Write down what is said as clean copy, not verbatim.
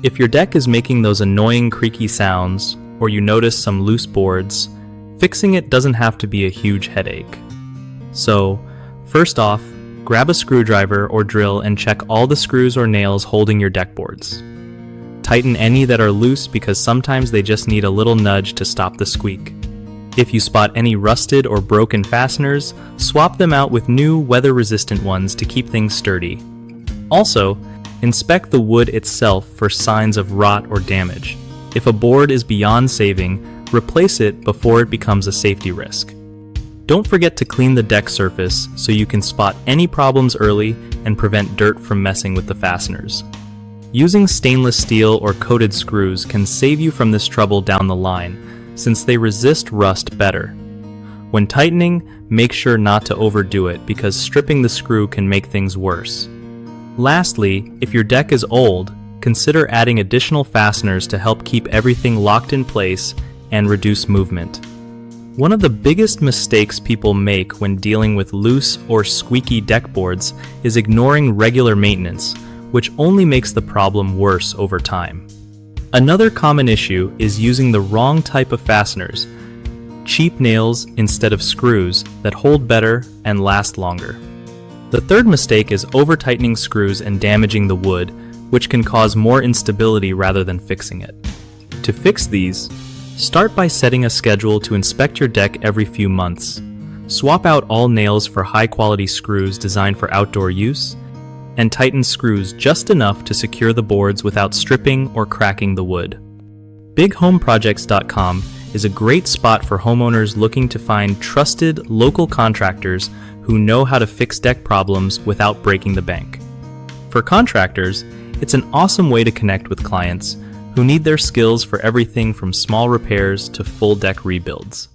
If your deck is making those annoying creaky sounds, or you notice some loose boards, fixing it doesn't have to be a huge headache. So, first off, grab a screwdriver or drill and check all the screws or nails holding your deck boards. Tighten any that are loose because sometimes they just need a little nudge to stop the squeak. If you spot any rusted or broken fasteners, swap them out with new weather-resistant ones to keep things sturdy. Also, inspect the wood itself for signs of rot or damage. If a board is beyond saving, replace it before it becomes a safety risk. Don't forget to clean the deck surface so you can spot any problems early and prevent dirt from messing with the fasteners. Using stainless steel or coated screws can save you from this trouble down the line, since they resist rust better. When tightening, make sure not to overdo it because stripping the screw can make things worse. Lastly, if your deck is old, consider adding additional fasteners to help keep everything locked in place and reduce movement. One of the biggest mistakes people make when dealing with loose or squeaky deck boards is ignoring regular maintenance, which only makes the problem worse over time. Another common issue is using the wrong type of fasteners, cheap nails instead of screws that hold better and last longer. The third mistake is over-tightening screws and damaging the wood, which can cause more instability rather than fixing it. To fix these, start by setting a schedule to inspect your deck every few months. Swap out all nails for high-quality screws designed for outdoor use, and tighten screws just enough to secure the boards without stripping or cracking the wood. BigHomeProjects.com is a great spot for homeowners looking to find trusted local contractors who know how to fix deck problems without breaking the bank. For contractors, it's an awesome way to connect with clients who need their skills for everything from small repairs to full deck rebuilds.